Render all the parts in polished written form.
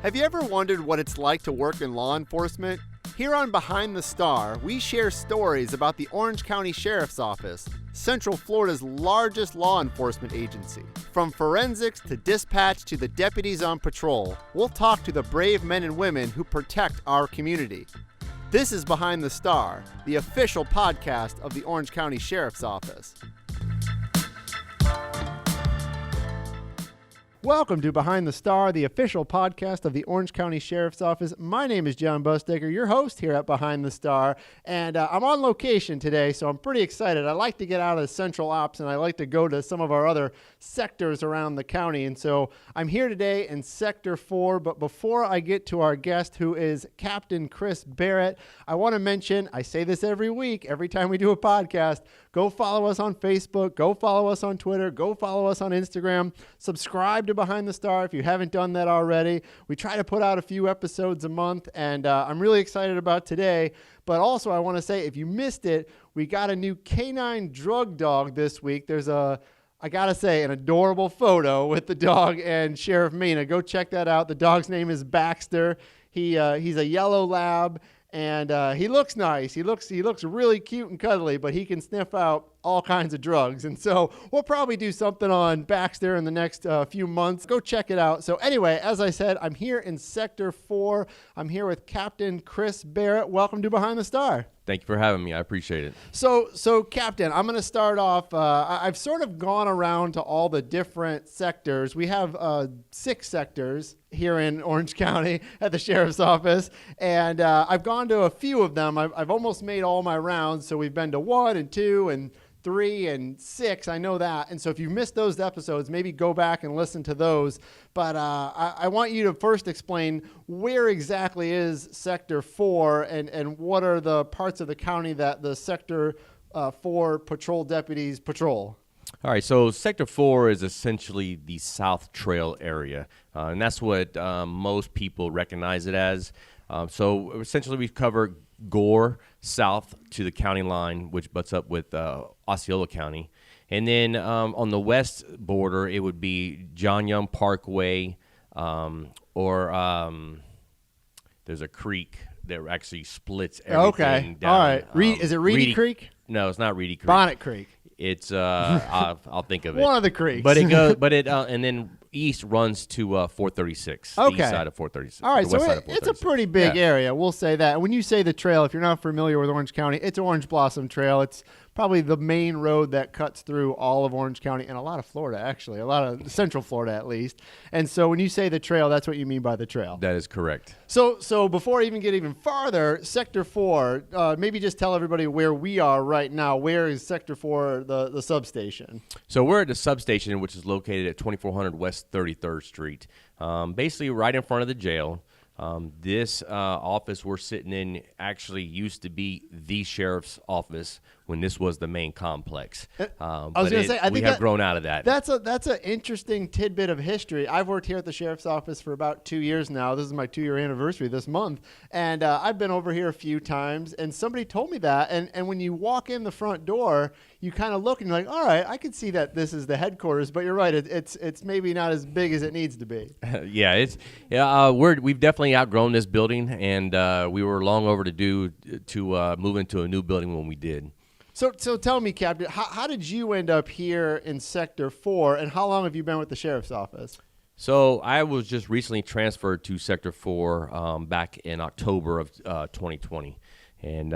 Have you ever wondered what it's like to work in law enforcement? Here on Behind the Star, we share stories about the Orange County Sheriff's Office, Central Florida's largest law enforcement agency. From forensics to dispatch to the deputies on patrol, we'll talk to the brave men and women who protect our community. This is Behind the Star, the official podcast of the Orange County Sheriff's Office. Welcome to Behind the Star, the official podcast of the Orange County Sheriff's Office. My name is Jon Busdeker, your host here at Behind the Star, and I'm on location today, so I'm pretty excited. I like to get out of the central ops, and I like to go to some of our other sectors around the county, and so I'm here today in Sector 4, but before I get to our guest, who is Captain Chris Barrett, I want to mention, I say this every week, every time we do a podcast, go follow us on Facebook, go follow us on Twitter, go follow us on Instagram, subscribe to Behind the Star if you haven't done that already. We try to put out a few episodes a month, and I'm really excited about today. But also I want to say, if you missed it, we got a new canine drug dog this week. There's I gotta say, an adorable photo with the dog and Sheriff Mina. Go check that out. The dog's name is Baxter. He's a yellow lab. And he looks nice. He looks really cute and cuddly, but he can sniff out all kinds of drugs. And so we'll probably do something on Baxter in the next few months. Go check it out. So anyway, as I said, I'm here in Sector 4. I'm here with Captain Chris Barrett. Welcome to Behind the Star. Thank you for having me. I appreciate it. So Captain, I'm going to start off. I've sort of gone around to all the different sectors. We have 6 sectors here in Orange County at the Sheriff's Office, and I've gone to a few of them. I've almost made all my rounds, so we've been to 1 and 2 and 3 and 6. I know that. And so if you missed those episodes, maybe go back and listen to those. But I want you to first explain where exactly is Sector 4 and what are the parts of the county that the Sector 4 patrol deputies patrol. All right, so Sector 4 is essentially the South Trail area, and that's what most people recognize it as. So essentially we cover Gore south to the county line, which butts up with Osceola County. And then on the west border, it would be John Young Parkway, or there's a creek that actually splits everything down. All right. Is it Reedy Creek? No, it's not Reedy Creek. Bonnet Creek. It's I'll think of it. One of the creeks. But it goes, and then east runs to 436. Okay. The east side of 436. All right, so it's a pretty big area. We'll say that. And when you say the trail, if you're not familiar with Orange County, it's Orange Blossom Trail. It's probably the main road that cuts through all of Orange County and a lot of Florida, actually, a lot of Central Florida at least. And so when you say the trail, that's what you mean by the trail. That is correct. So before I even get even farther, Sector 4, maybe just tell everybody where we are right now. Where is Sector 4, the substation? So we're at the substation, which is located at 2400 West 33rd Street, basically right in front of the jail. This office we're sitting in actually used to be the sheriff's office when this was the main complex. I was going to say, I think we have grown out of that. That's an interesting tidbit of history. I've worked here at the sheriff's office for about 2 years now. This is my 2-year anniversary this month, and I've been over here a few times. And somebody told me that. And when you walk in the front door, you kind of look and you're like, all right, I can see that this is the headquarters. But you're right, it's maybe not as big as it needs to be. We've definitely outgrown this building, and we were long overdue to move into a new building when we did. So tell me, Captain, how did you end up here in Sector 4, and how long have you been with the Sheriff's Office? So I was just recently transferred to Sector 4 back in October of 2020. And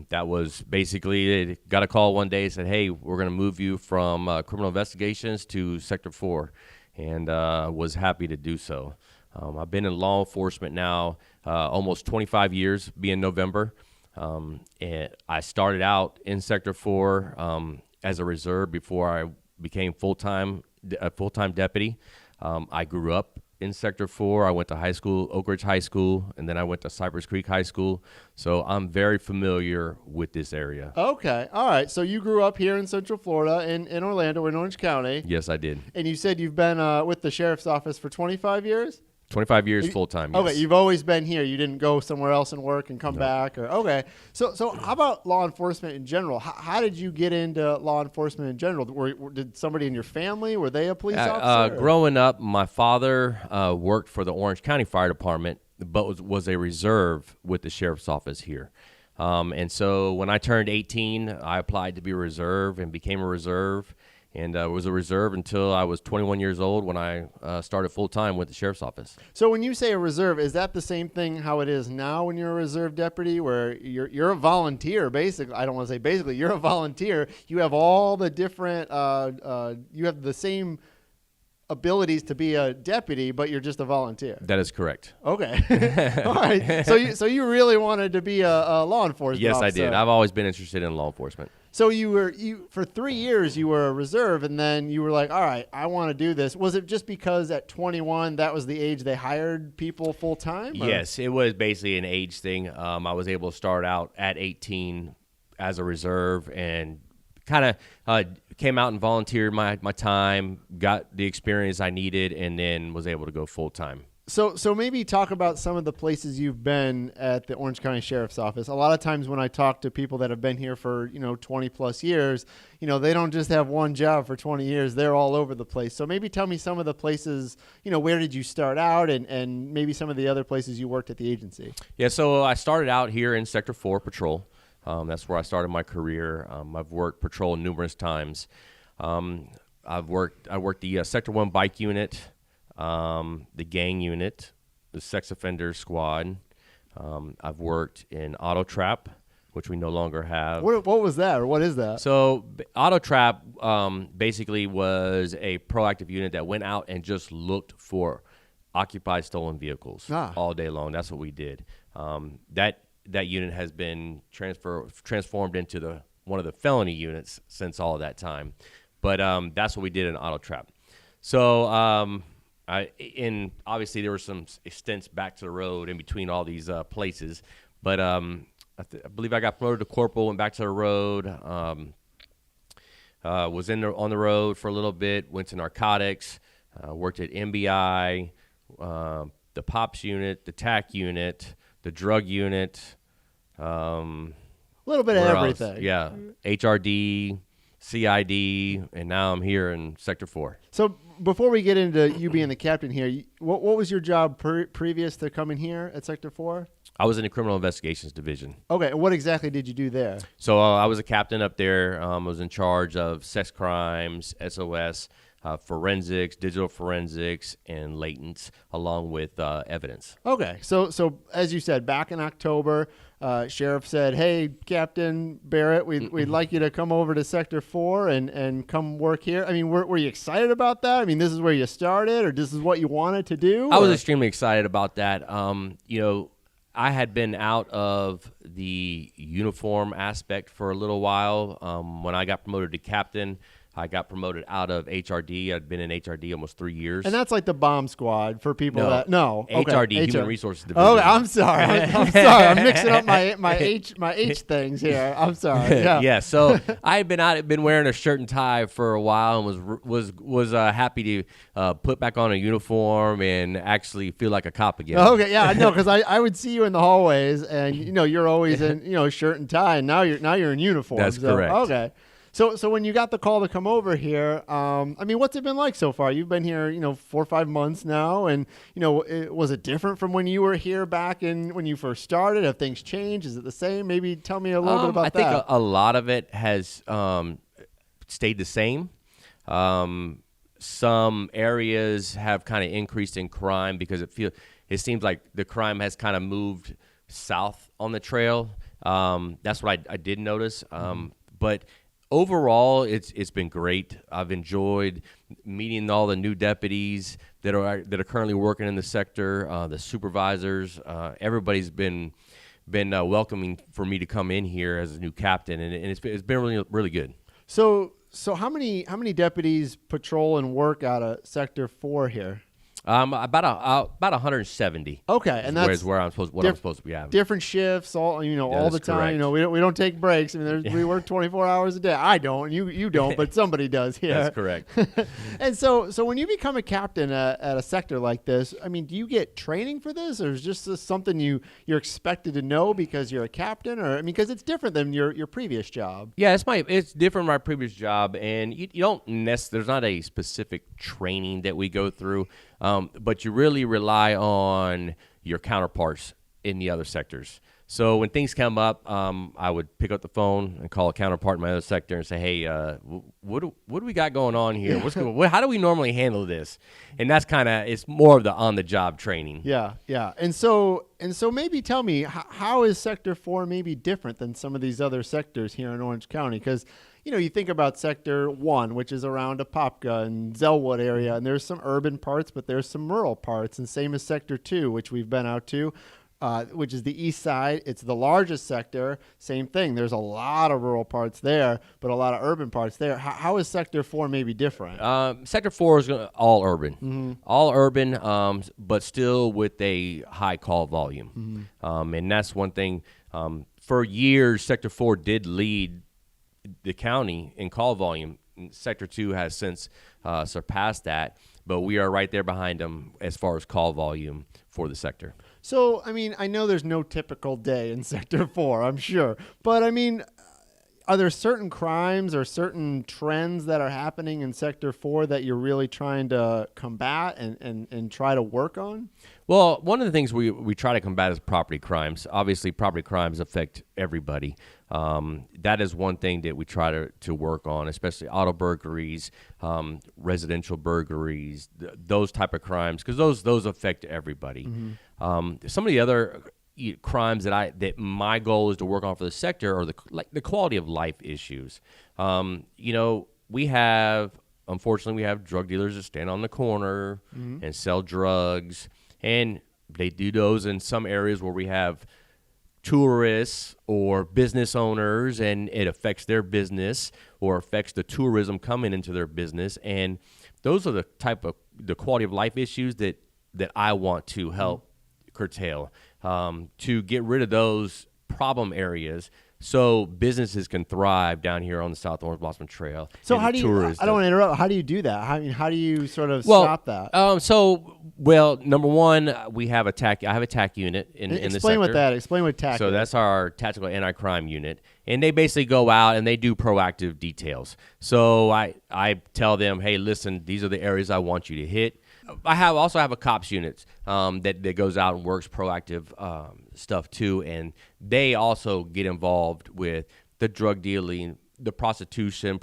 that was basically, they got a call one day and said, hey, we're going to move you from criminal investigations to Sector 4, and was happy to do so. I've been in law enforcement now almost 25 years, being November. And I started out in Sector 4 as a reserve before I became a full-time deputy. I grew up in Sector 4. I went to high school, Oak Ridge High School, and then I went to Cypress Creek High School. So I'm very familiar with this area. Okay. All right. So you grew up here in Central Florida, in Orlando, in Orange County. Yes, I did. And you said you've been with the Sheriff's Office for 25 years? 25 years full time. Yes. Okay, you've always been here. You didn't go somewhere else and work and come back, or okay. So how about law enforcement in general? How did you get into law enforcement in general? Did somebody in your family, were they a police officer? Growing up, my father worked for the Orange County Fire Department, but was a reserve with the sheriff's office here. And so when I turned 18, I applied to be a reserve and became a reserve. And was a reserve until I was 21 years old when I started full-time with the sheriff's office. So when you say a reserve, is that the same thing how it is now when you're a reserve deputy, where you're a volunteer, basically? I don't want to say basically. You're a volunteer. You have all the different you have the same abilities to be a deputy, but you're just a volunteer. That is correct. Okay. All right. So you really wanted to be a law enforcement Yes, officer. I did. I've always been interested in law enforcement. So you for 3 years you were a reserve, and then you were like, all right, I want to do this. Was it just because at 21 that was the age they hired people full time? Yes, it was basically an age thing. I was able to start out at 18 as a reserve and kind of came out and volunteered my time, got the experience I needed, and then was able to go full time. So maybe talk about some of the places you've been at the Orange County Sheriff's Office. A lot of times when I talk to people that have been here for 20 plus years, they don't just have one job for 20 years. They're all over the place. So maybe tell me some of the places. Where did you start out, and maybe some of the other places you worked at the agency. Yeah, so I started out here in Sector 4 Patrol. That's where I started my career. I've worked patrol numerous times. I worked the Sector 1 bike unit, the gang unit, the sex offender squad. I've worked in auto trap, which we no longer have. What was that, or what is that? So auto trap basically was a proactive unit that went out and just looked for occupied stolen vehicles all day long. That's what we did. That unit has been transformed into one of the felony units since all of that time. But that's what we did in auto trap. So obviously there were some stints back to the road in between all these places. But I believe I got promoted to corporal, went back to the road, was on the road for a little bit, went to narcotics, worked at MBI, the POPs unit, the TAC unit, the drug unit. A little bit of everything. Else? Yeah, HRD, CID, and now I'm here in Sector 4. So before we get into you being the captain here, what was your job previous to coming here at Sector 4? I was in the Criminal Investigations Division. Okay, what exactly did you do there? So I was a captain up there. I was in charge of sex crimes, SOS, forensics, digital forensics, and latents, along with evidence. Okay, so as you said, back in October, Sheriff said, "Hey, Captain Barrett, we'd like you to come over to Sector 4 and come work here." I mean, were you excited about that? I mean, this is where you started, or this is what you wanted to do? I was extremely excited about that. I had been out of the uniform aspect for a little while. When I got promoted to captain, I got promoted out of HRD. I'd been in HRD almost 3 years. And that's like the bomb squad for people Okay. HRD, Human Resources Division. Oh, I'm sorry. I'm sorry. I'm mixing up my H things here. I'm sorry. Yeah. Yeah. So I had been wearing a shirt and tie for a while, and was happy to put back on a uniform and actually feel like a cop again. Okay. Yeah. I know, because I would see you in the hallways, and you're always in shirt and tie, and now you're in uniform. That's correct. Okay. So when you got the call to come over here, what's it been like so far? You've been here, 4 or 5 months now, and was it different from when you were here back when you first started? Have things changed? Is it the same? Maybe tell me a little bit about that. I think a lot of it has stayed the same. Some areas have kind of increased in crime because it seems like the crime has kind of moved south on the trail. That's what I did notice. But overall, it's been great. I've enjoyed meeting all the new deputies that are currently working in the sector, the supervisors. Everybody's been welcoming for me to come in here as a new captain, and it's been really, really good. So how many deputies patrol and work out of Sector 4 here? About 170. Okay, and that's where I'm supposed to be having. Different shifts, all all the time. Correct. You know, we don't take breaks. I mean, we work 24 hours a day. I don't. You don't, but somebody does here. That's correct. And so when you become a captain at a sector like this, I mean, do you get training for this, or is this something you're expected to know because you're a captain, or I mean, because it's different than your previous job? Yeah, it's different from my previous job, and you don't there's not a specific training that we go through, but you really rely on your counterparts in the other sectors. So when things come up, I would pick up the phone and call a counterpart in my other sector and say, "Hey, what do we got going on here? How do we normally handle this?" And that's it's more of the on-the-job training. Yeah. And so maybe tell me, how is Sector 4 maybe different than some of these other sectors here in Orange County? Because you think about Sector 1, which is around Apopka and Zellwood area, and there's some urban parts, but there's some rural parts, and same as Sector 2, which we've been out to. Which is the east side. It's the largest sector. Same thing. There's a lot of rural parts there, but a lot of urban parts there. How is Sector 4 maybe different? Sector 4 is all urban. All urban, but still with a high call volume. And that's one thing. For years, Sector 4 did lead the county in call volume. Sector 2 has since surpassed that, but we are right there behind them as far as call volume for the sector. So, I mean, I know there's no typical day in Sector 4, I'm sure. But, I mean, are there certain crimes or certain trends that are happening in Sector 4 that you're really trying to combat and try to work on? Well, one of the things we try to combat is property crimes. Obviously, property crimes affect everybody. That is one thing that we try to work on, especially auto burglaries, residential burglaries, those type of crimes, because those affect everybody. Some of the other crimes that my goal is to work on for the sector are the quality of life issues. Unfortunately, we have drug dealers that stand on the corner and sell drugs, and they do those in some areas where we have tourists or business owners, and it affects their business or affects the tourism coming into their business. And those are the quality of life issues that I want to help curtail, to get rid of those problem areas so businesses can thrive down here on the South Orange Blossom Trail. So how do you, I don't want to interrupt, how do you do that? How do you sort of stop that? Number one, I have a TAC unit in the sector. Explain what TAC is. So that's our Tactical Anti-Crime Unit. And they basically go out and they do proactive details. So I tell them, hey, listen, these are the areas I want you to hit. I also have a cops unit that goes out and works proactive stuff too, and they also get involved with the drug dealing, the prostitution.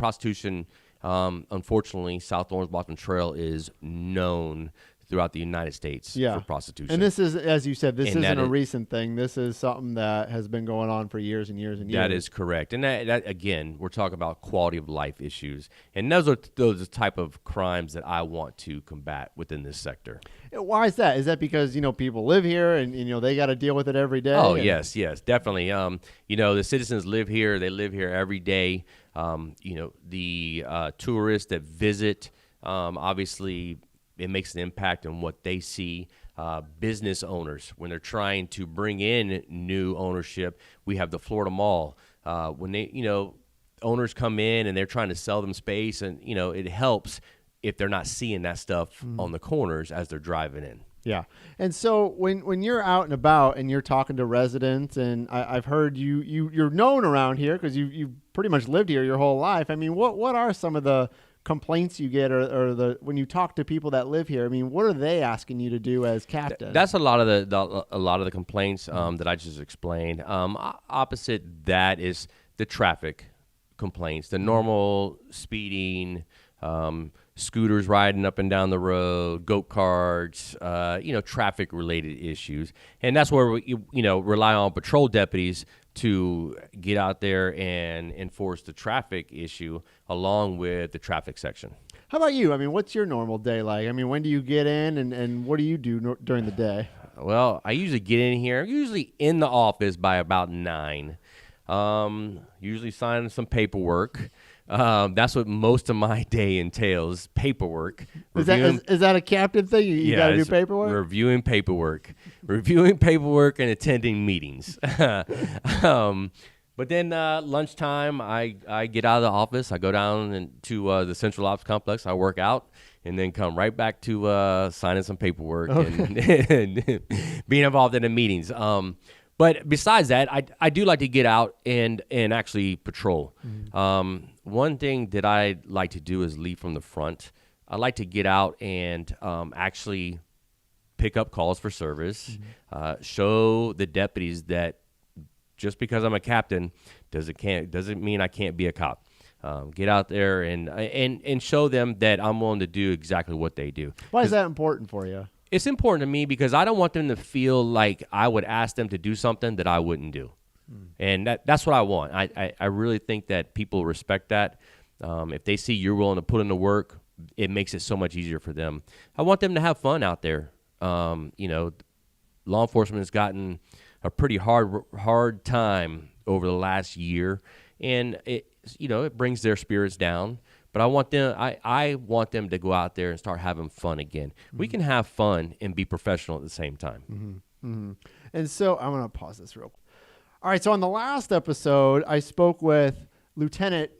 Unfortunately, South Orange Blossom Trail is known throughout the United States for prostitution. And this is, as you said, isn't a recent thing. This is something that has been going on for years and years and years. That is correct. And that again, we're talking about quality of life issues. And those are the type of crimes that I want to combat within this sector. Why is that? Is that because, people live here and they got to deal with it every day? Oh, yes, definitely. The citizens live here. They live here every day. The tourists that visit, obviously, it makes an impact on what they see. Business owners, when they're trying to bring in new ownership, we have the Florida Mall. When they, owners come in and they're trying to sell them space, and it helps if they're not seeing that stuff on the corners as they're driving in. Yeah. And so when you're out and about and you're talking to residents, and I've heard you're known around here because you've pretty much lived here your whole life. I mean, what are some of the complaints you get, or when you talk to people that live here? I mean, what are they asking you to do as captain? That's a lot of the complaints that I just explained. Opposite that is the traffic complaints, the normal speeding, scooters riding up and down the road, go-karts, traffic-related issues. And that's where we, rely on patrol deputies to get out there and enforce the traffic issue along with the traffic section. How about you? I mean, what's your normal day like? I mean, when do you get in, and what do you do during the day? Well, I usually get in here, usually in the office by about 9. Usually signing some paperwork. That's what most of my day entails, paperwork. Is that a captain thing? You got to do paperwork? Reviewing paperwork and attending meetings. But then lunchtime, I get out of the office. I go down to the Central Ops Complex. I work out and then come right back to signing some paperwork and being involved in the meetings. But besides that, I do like to get out and actually patrol. Mm-hmm. One thing that I like to do is lead from the front. I like to get out and actually pick up calls for service, show the deputies that just because I'm a captain doesn't mean I can't be a cop. Get out there and show them that I'm willing to do exactly what they do. Why is that important for you? It's important to me because I don't want them to feel like I would ask them to do something that I wouldn't do. And that's what I want. I really think that people respect that. If they see you're willing to put in the work, it makes it so much easier for them. I want them to have fun out there. Law enforcement has gotten a pretty hard time over the last year, and it brings their spirits down. But I want them to go out there and start having fun again. Mm-hmm. We can have fun and be professional at the same time. Mm-hmm. Mm-hmm. And so I'm going to pause this real quick. All right, so on the last episode, I spoke with Lieutenant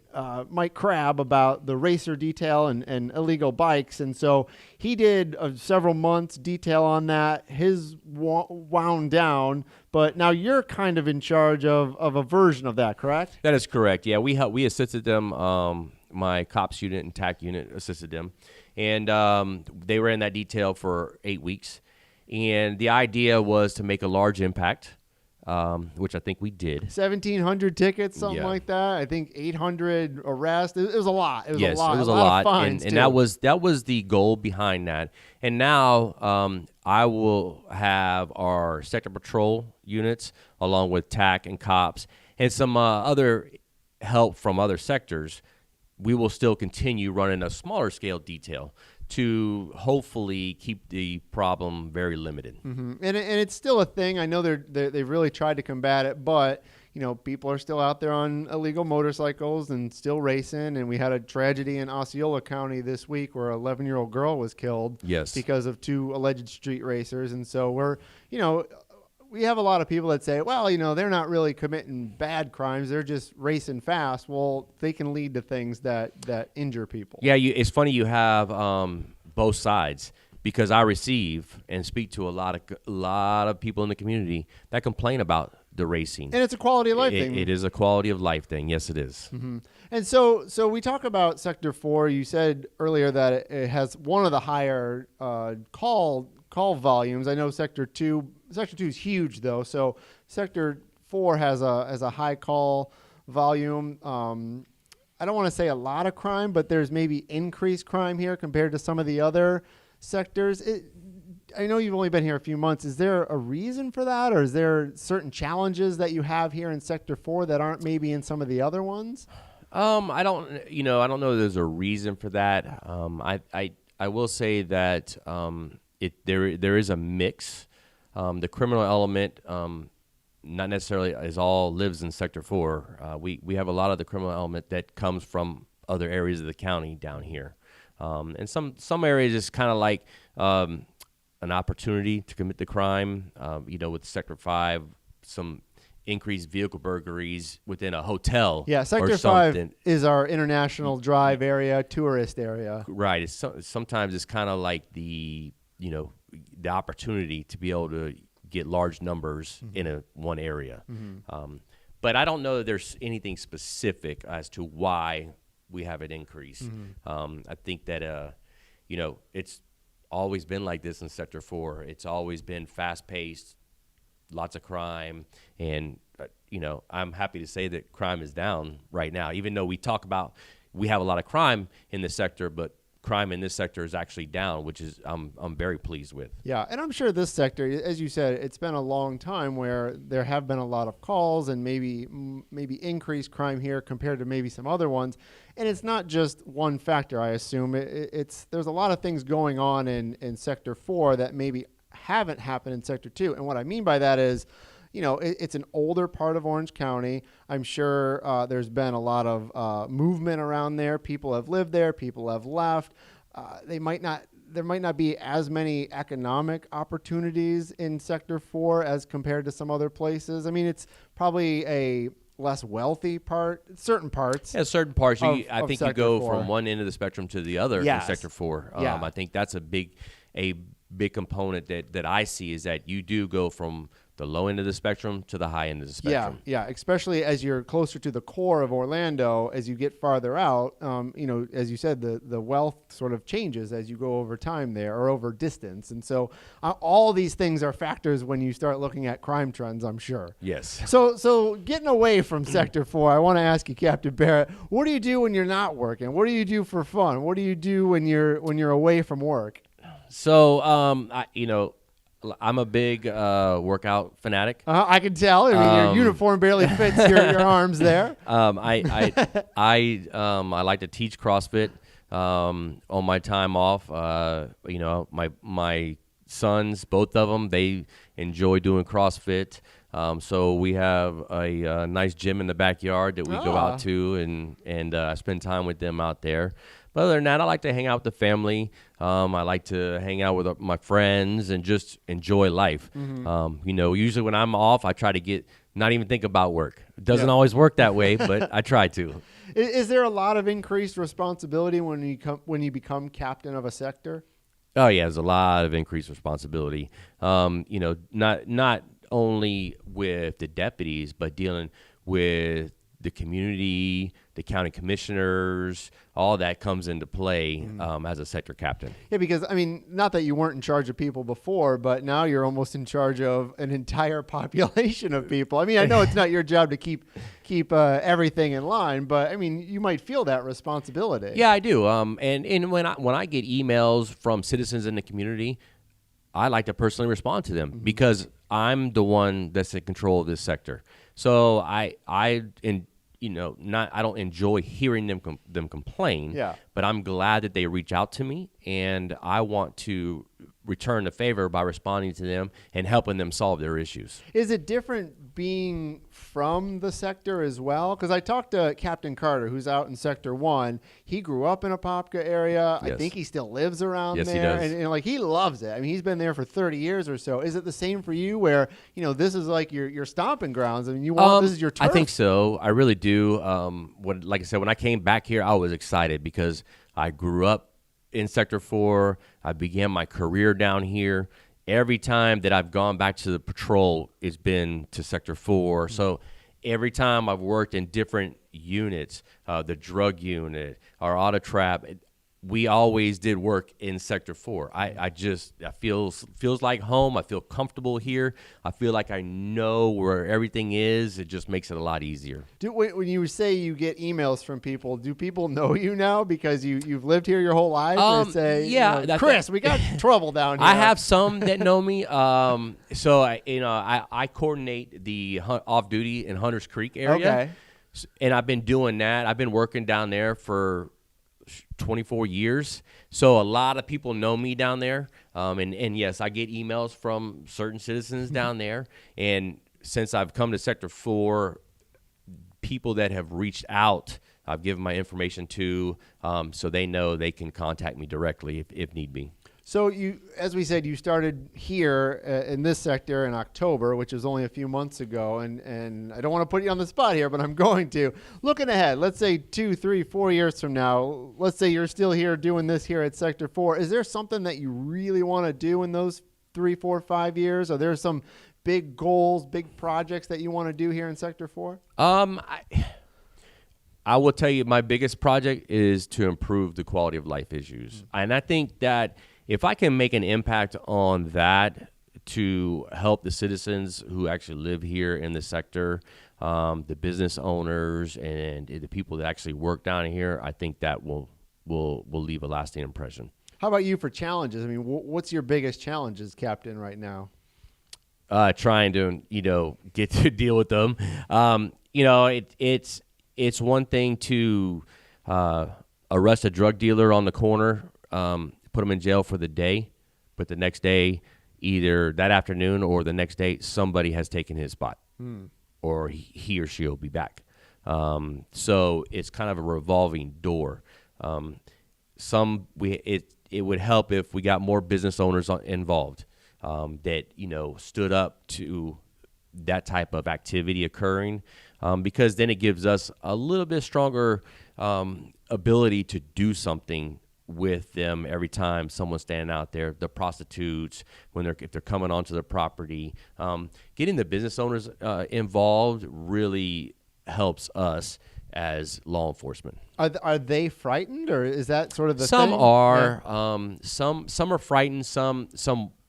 Mike Crabb about the racer detail and illegal bikes. And so he did several months detail on that. His wound down, but now you're kind of in charge of a version of that, correct? That is correct. Yeah, we assisted them. My cops unit and TAC unit assisted them. And they ran that detail for 8 weeks. And the idea was to make a large impact, which I think we did. 1,700 tickets, something like that. I think 800 arrests. It was a lot. It was a lot. It was a lot. Of fines, and that was the goal behind that. And now I will have our sector patrol units along with TAC and cops and some other help from other sectors. We will still continue running a smaller scale detail to hopefully keep the problem very limited. Mm-hmm. And it's still a thing. I know they've really tried to combat it, but people are still out there on illegal motorcycles and still racing. And we had a tragedy in Osceola County this week where an 11-year-old girl was killed because of 2 alleged street racers. And so we have a lot of people that say, well, they're not really committing bad crimes. They're just racing fast. Well, they can lead to things that injure people. Yeah, it's funny you have both sides because I receive and speak to a lot of people in the community that complain about the racing. And it's a quality of life thing. It is a quality of life thing. Yes, it is. Mm-hmm. And so we talk about Sector 4. You said earlier that it has one of the higher call volumes. I know Sector 2 is huge though. So Sector 4 has a high call volume. I don't want to say a lot of crime, but there's maybe increased crime here compared to some of the other sectors. I know you've only been here a few months. Is there a reason for that, or is there certain challenges that you have here in Sector 4 that aren't maybe in some of the other ones? I don't know. There's a reason for that. I will say that there is a mix. The criminal element, not necessarily is all lives in Sector 4. We have a lot of the criminal element that comes from other areas of the county down here. And some areas is kind of like an opportunity to commit the crime. With Sector 5, some increased vehicle burglaries within a hotel. Yeah, Sector 5 is our international drive area, tourist area. Right. Sometimes it's kind of like the opportunity to be able to get large numbers in one area. Mm-hmm. But I don't know that there's anything specific as to why we have an increase. Mm-hmm. I think that, it's always been like this in Sector 4. It's always been fast-paced, lots of crime, and, I'm happy to say that crime is down right now, even though we talk about we have a lot of crime in the sector, but crime in this sector is actually down, which is I'm very pleased with. Yeah, and I'm sure this sector, as you said, it's been a long time where there have been a lot of calls and maybe increased crime here compared to maybe some other ones. And it's not just one factor, I assume. There's a lot of things going on in Sector 4 that maybe haven't happened in Sector 2. And what I mean by that is, it's an older part of Orange County. I'm sure there's been a lot of movement around there. People have lived there. People have left. There might not be as many economic opportunities in Sector 4 as compared to some other places. I mean, it's probably a less wealthy part, certain parts. Yeah, certain parts. I think you Sector go 4. from one end of the spectrum to the other Yes. in Sector 4. Yeah. I think that's a big component that I see is that you do go from the low end of the spectrum to the high end of the spectrum. Yeah, especially as you're closer to the core of Orlando, as you get farther out, as you said, the wealth sort of changes as you go over time there or over distance. And so all these things are factors when you start looking at crime trends, I'm sure. Yes. So getting away from Sector 4, I want to ask you, Captain Barrett, what do you do when you're not working? What do you do for fun? What do you do when you're away from work? So, I'm a big workout fanatic. I can tell. I mean, your uniform barely fits your arms there. I like to teach CrossFit on my time off. My sons, both of them, they enjoy doing CrossFit. So we have a nice gym in the backyard that we go out to, and I spend time with them out there. But other than that, I like to hang out with the family. I like to hang out with my friends and just enjoy life. Mm-hmm. Usually when I'm off, I try to not even think about work. It doesn't always work that way, but I try to. Is there a lot of increased responsibility when you become captain of a sector? Oh yeah, there's a lot of increased responsibility. Not only with the deputies, but dealing with the community, the county commissioners, all that comes into play as a sector captain. Yeah, because, not that you weren't in charge of people before, but now you're almost in charge of an entire population of people. I know it's not your job to keep everything in line, but, you might feel that responsibility. Yeah, I do. And when I get emails from citizens in the community, I like to personally respond to them because I'm the one that's in control of this sector. So I don't enjoy hearing them complain, but I'm glad that they reach out to me, and I want to return the favor by responding to them and helping them solve their issues. Is it different being from the sector as well? Because I talked to Captain Carter, who's out in Sector 1. He grew up in a Apopka area. Yes. I think he still lives around there. Yes, he does. And he loves it. He's been there for 30 years or so. Is it the same for you where, this is like your stomping grounds? This is your turf? I think so. I really do. Like I said, when I came back here, I was excited because I grew up in Sector 4. I began my career down here. Every time that I've gone back to the patrol, it's been to Sector 4. So every time I've worked in different units, the drug unit, our auto trap, we always did work in Sector 4. I feels like home. I feel comfortable here. I feel like I know where everything is. It just makes it a lot easier. When you say you get emails from people, do people know you now because you've lived here your whole life? They say, Chris, we got trouble down here. I have some that know me. So I coordinate the off duty in Hunters Creek area. Okay. And I've been doing that. I've been working down there for 24 years. So a lot of people know me down there. And yes, I get emails from certain citizens down there. And since I've come to Sector 4, people that have reached out, I've given my information to, so they know they can contact me directly if need be. So as we said, you started here in this sector in October, which was only a few months ago. And I don't want to put you on the spot here, but I'm going to. Looking ahead, let's say 2, 3, 4 years from now, let's say you're still here doing this here at Sector 4. Is there something that you really want to do in those 3, 4, 5 years? Are there some big goals, big projects that you want to do here in Sector 4? I will tell you my biggest project is to improve the quality of life issues. And I think that if I can make an impact on that to help the citizens who actually live here in the sector, the business owners and the people that actually work down here, I think that will leave a lasting impression. How about you for challenges? What's your biggest challenges, Captain, right now? Trying to, get to deal with them. It's one thing to arrest a drug dealer on the corner, put them in jail for the day, but the next day, either that afternoon or the next day, somebody has taken his spot, or he or she will be back. So it's kind of a revolving door. It would help if we got more business owners involved, that, stood up to that type of activity occurring, because then it gives us a little bit stronger ability to do something with them every time someone's standing out there. The prostitutes, if they're coming onto the property, getting the business owners involved really helps us as law enforcement. Are they frightened, or is that sort of the some thing? are Yeah. Some are frightened, some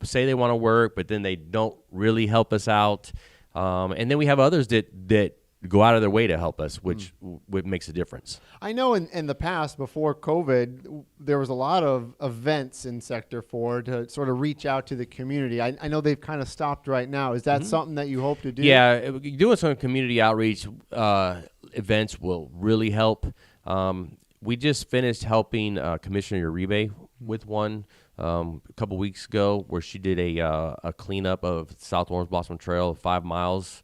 say they want to work, but then they don't really help us out, and then we have others that go out of their way to help us, which makes a difference. I know in the past, before COVID, there was a lot of events in Sector 4 to sort of reach out to the community. I know they've kind of stopped right now. Is that something that you hope to do? Yeah, doing some community outreach events will really help. We just finished helping Commissioner Uribe with one a couple weeks ago, where she did a cleanup of South Orange Blossom Trail, 5 miles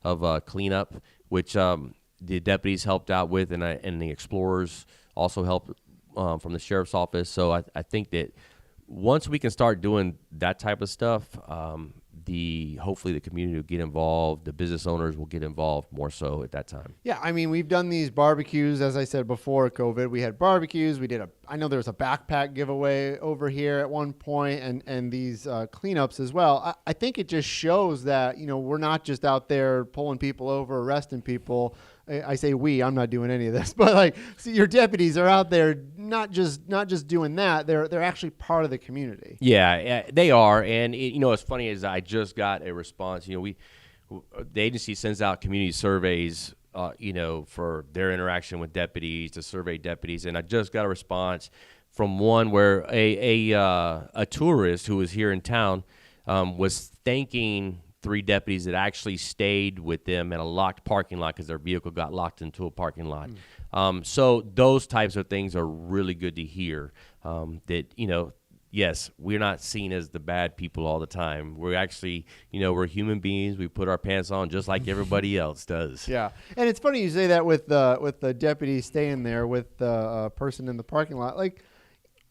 of cleanup, which the deputies helped out with, and the explorers also helped from the sheriff's office. So I think that once we can start doing that type of stuff, hopefully the community will get involved. The business owners will get involved more so at that time. Yeah, I mean, we've done these barbecues, as I said before COVID. We had barbecues. I know there was a backpack giveaway over here at one point, and these cleanups as well. I think it just shows that, we're not just out there pulling people over, arresting people. I say we, I'm not doing any of this, but your deputies are out there not just doing that. They're actually part of the community. Yeah, they are. And what's funny is I just got a response. The agency sends out community surveys, for their interaction with deputies, to survey deputies, and I just got a response from one where a tourist who was here in town was thanking 3 deputies that actually stayed with them in a locked parking lot because their vehicle got locked into a parking lot. So those types of things are really good to hear, that, yes, we're not seen as the bad people all the time. We're actually, we're human beings. We put our pants on just like everybody else does. Yeah. And it's funny you say that with the deputy staying there with the person in the parking lot.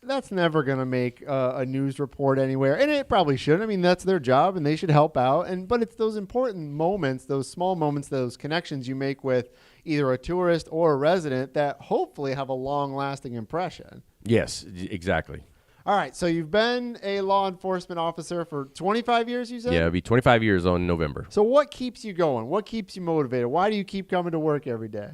That's never going to make a news report anywhere, and it probably shouldn't. I mean, that's their job, and they should help out. But it's those important moments, those small moments, those connections you make with either a tourist or a resident that hopefully have a long-lasting impression. Yes, exactly. All right, so you've been a law enforcement officer for 25 years, you said? Yeah, it'll be 25 years on November. So what keeps you going? What keeps you motivated? Why do you keep coming to work every day?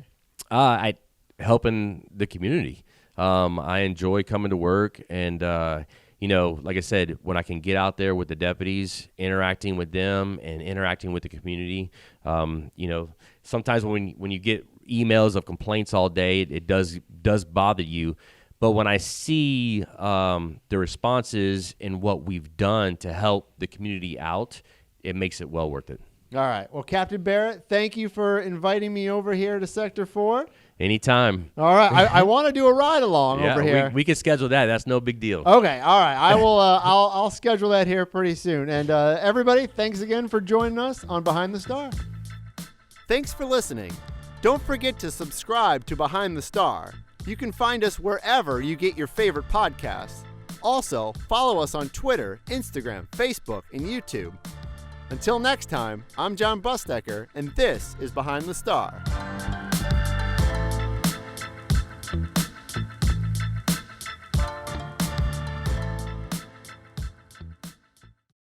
Helping the community. I enjoy coming to work, and like I said, when I can get out there with the deputies, interacting with them and interacting with the community, sometimes when you get emails of complaints all day, it does bother you. But when I see the responses and what we've done to help the community out, it makes it well worth it. All right. Well, Captain Barrett, thank you for inviting me over here to Sector 4. Anytime. All right. I want to do a ride along over here. We can schedule that. That's no big deal. Okay. All right. I will. I'll schedule that here pretty soon. And everybody, thanks again for joining us on Behind the Star. Thanks for listening. Don't forget to subscribe to Behind the Star. You can find us wherever you get your favorite podcasts. Also, follow us on Twitter, Instagram, Facebook, and YouTube. Until next time, I'm Jon Busdeker, and this is Behind the Star.